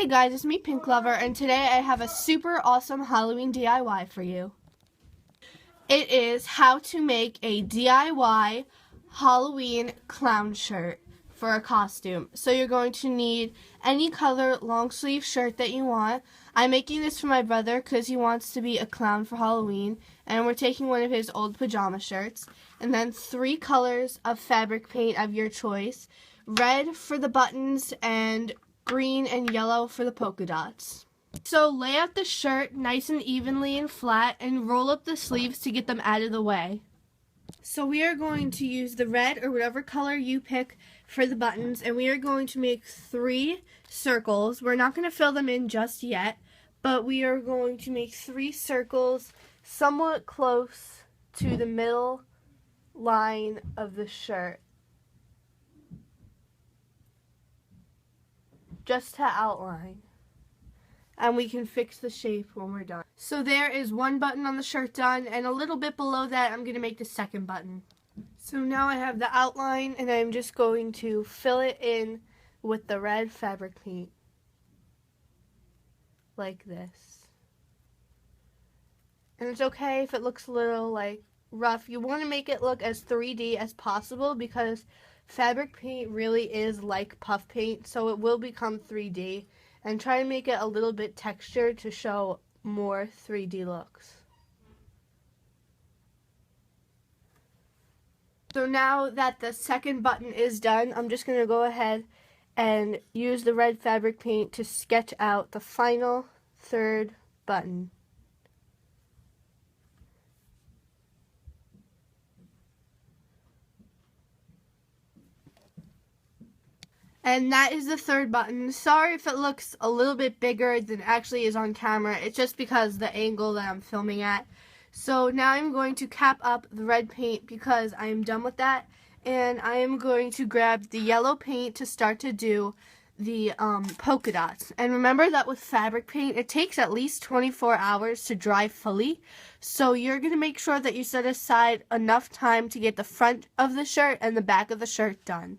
Hey guys, it's me, Pink Lover, and today I have a super awesome Halloween DIY for you. It is how to make a DIY Halloween clown shirt for a costume. So you're going to need any color long sleeve shirt that you want. I'm making this for my brother because he wants to be a clown for Halloween, and we're taking one of his old pajama shirts. And then 3 colors of fabric paint of your choice. Red for the buttons and green and yellow for the polka dots. So lay out the shirt nice and evenly and flat and roll up the sleeves to get them out of the way. So we are going to use the red or whatever color you pick for the buttons, and we are going to make 3 circles. We're not going to fill them in just yet, but we are going to make 3 circles somewhat close to the middle line of the shirt, just to outline, and we can fix the shape when we're done. So there is 1 button on the shirt done, and a little bit below that I'm going to make the 2nd button. So now I have the outline, and I'm just going to fill it in with the red fabric paint, like this. And it's okay if it looks a little like rough. You want to make it look as 3D as possible because fabric paint really is like puff paint, so it will become 3D, and try to make it a little bit textured to show more 3D looks. So now that the 2nd button is done, I'm just going to go ahead and use the red fabric paint to sketch out the final 3rd button. And that is the 3rd button. Sorry if it looks a little bit bigger than it actually is on camera. It's just because the angle that I'm filming at. So now I'm going to cap up the red paint because I am done with that. And I am going to grab the yellow paint to start to do the polka dots. And remember that with fabric paint, it takes at least 24 hours to dry fully. So you're going to make sure that you set aside enough time to get the front of the shirt and the back of the shirt done.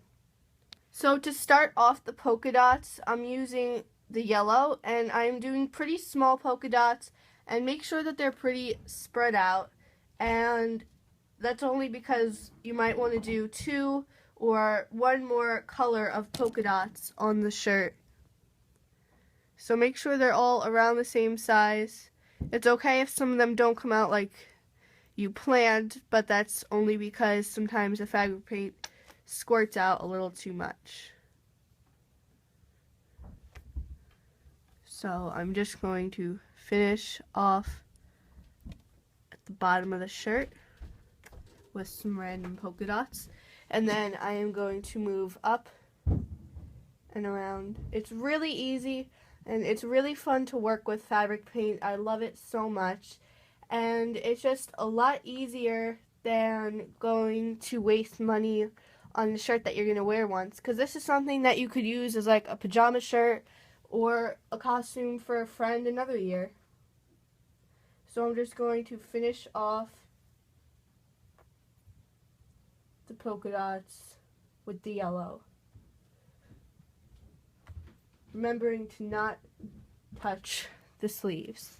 So to start off the polka dots, I'm using the yellow, and I'm doing pretty small polka dots, and make sure that they're pretty spread out, and that's only because you might want to do 2 or 1 more color of polka dots on the shirt. So make sure they're all around the same size. It's okay if some of them don't come out like you planned, but that's only because sometimes the fabric paint squirts out a little too much. So I'm just going to finish off at the bottom of the shirt with some random polka dots, and then I am going to move up and around. It's really easy, and it's really fun to work with fabric paint. I love it so much, and it's just a lot easier than going to waste money on the shirt that you're going to wear once, because this is something that you could use as like a pajama shirt or a costume for a friend another year. So I'm just going to finish off the polka dots with the yellow, remembering to not touch the sleeves.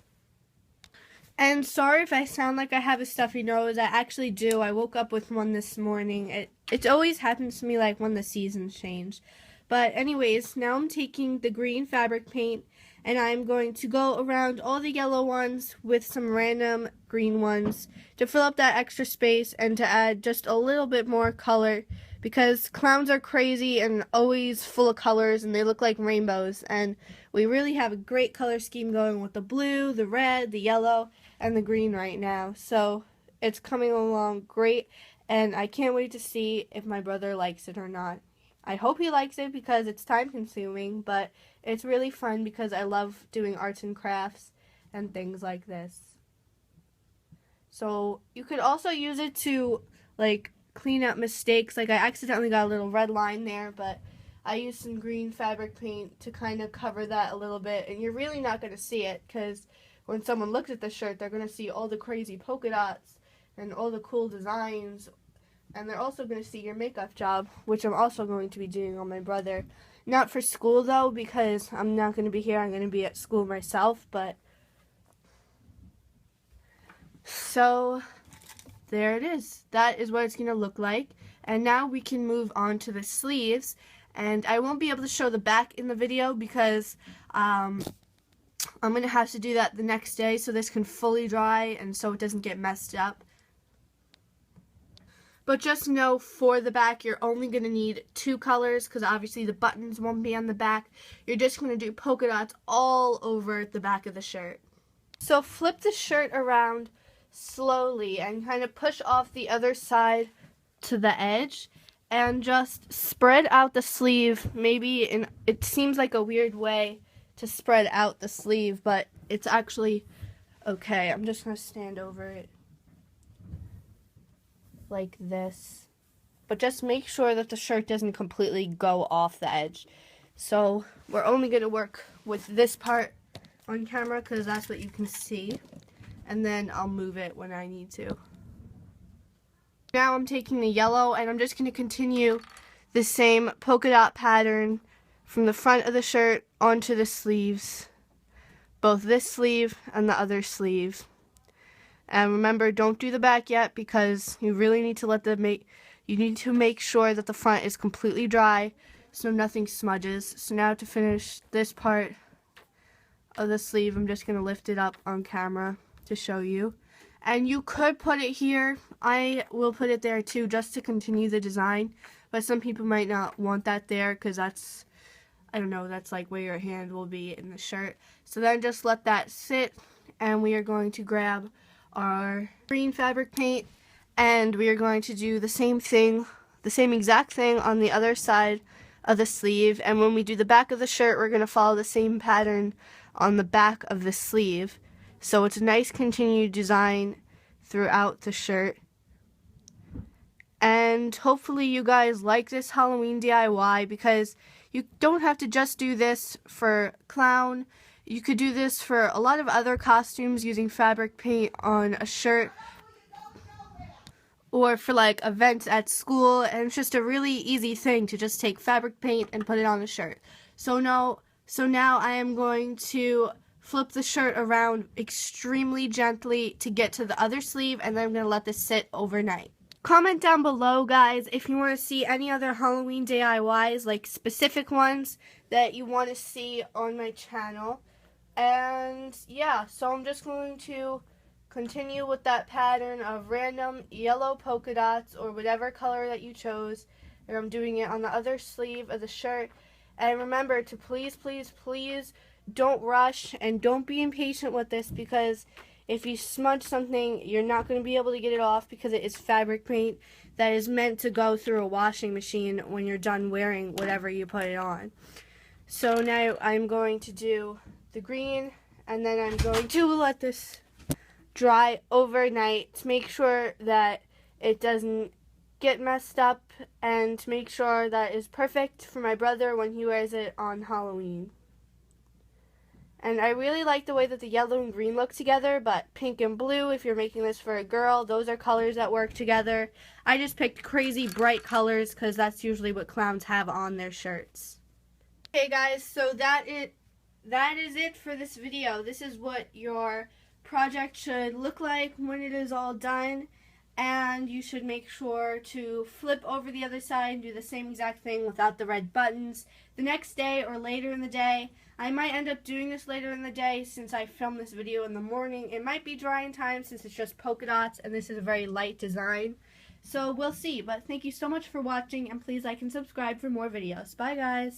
And sorry if I sound like I have a stuffy nose. I actually do. I woke up with one this morning. It always happens to me like when the seasons change. But anyways, now I'm taking the green fabric paint, and I'm going to go around all the yellow ones with some random green ones to fill up that extra space and to add just a little bit more color, because clowns are crazy and always full of colors, and they look like rainbows, and we really have a great color scheme going with the blue, the red, the yellow, and the green right now. So it's coming along great, and I can't wait to see if my brother likes it or not. I hope he likes it because it's time consuming, but it's really fun because I love doing arts and crafts and things like this. So you could also use it to like clean up mistakes. Like I accidentally got a little red line there, but I used some green fabric paint to kind of cover that a little bit, and you're really not going to see it because when someone looks at the shirt, they're going to see all the crazy polka dots and all the cool designs, and they're also going to see your makeup job, which I'm also going to be doing on my brother. Not for school though, because I'm not going to be here. I'm going to be at school myself, but so there it is. That is what it's going to look like. And now we can move on to the sleeves. And I won't be able to show the back in the video because I'm going to have to do that the next day so this can fully dry and so it doesn't get messed up. But just know for the back, you're only going to need 2 colors because obviously the buttons won't be on the back. You're just going to do polka dots all over the back of the shirt. So flip the shirt around slowly and kind of push off the other side to the edge and just spread out the sleeve. It seems like a weird way to spread out the sleeve, but it's actually okay. I'm just going to stand over it like this, but just make sure that the shirt doesn't completely go off the edge. So we're only going to work with this part on camera because that's what you can see, and then I'll move it when I need to. Now I'm taking the yellow and I'm just going to continue the same polka dot pattern from the front of the shirt onto the sleeves, both this sleeve and the other sleeve. And remember, don't do the back yet because you really need to you need to make sure that the front is completely dry so nothing smudges. So now to finish this part of the sleeve, I'm just going to lift it up on camera to show you. And you could put it here. I will put it there too just to continue the design. But some people might not want that there because that's, I don't know, that's like where your hand will be in the shirt. So then just let that sit and we are going to grab our green fabric paint and we are going to do the same exact thing on the other side of the sleeve. And when we do the back of the shirt, we're going to follow the same pattern on the back of the sleeve. So it's a nice continued design throughout the shirt. And hopefully you guys like this Halloween DIY because you don't have to just do this for clown. You could do this for a lot of other costumes using fabric paint on a shirt or for like events at school, and it's just a really easy thing to just take fabric paint and put it on a shirt. So now I am going to flip the shirt around extremely gently to get to the other sleeve, and then I'm going to let this sit overnight. Comment down below, guys, if you want to see any other Halloween DIYs, like specific ones that you want to see on my channel. And yeah, so I'm just going to continue with that pattern of random yellow polka dots or whatever color that you chose. And I'm doing it on the other sleeve of the shirt. And remember to please, please, please don't rush and don't be impatient with this, because if you smudge something, you're not going to be able to get it off because it is fabric paint that is meant to go through a washing machine when you're done wearing whatever you put it on. So now I'm going to do the green, and then I'm going to let this dry overnight to make sure that it doesn't get messed up and to make sure that it's perfect for my brother when he wears it on Halloween. And I really like the way that the yellow and green look together, but pink and blue, if you're making this for a girl, those are colors that work together. I just picked crazy bright colors because that's usually what clowns have on their shirts. Okay guys, so that is it for this video. This is what your project should look like when it is all done. And you should make sure to flip over the other side and do the same exact thing without the red buttons the next day or later in the day. I might end up doing this later in the day since I filmed this video in the morning. It might be dry in time since it's just polka dots and this is a very light design. So we'll see. But thank you so much for watching, and please like and subscribe for more videos. Bye guys.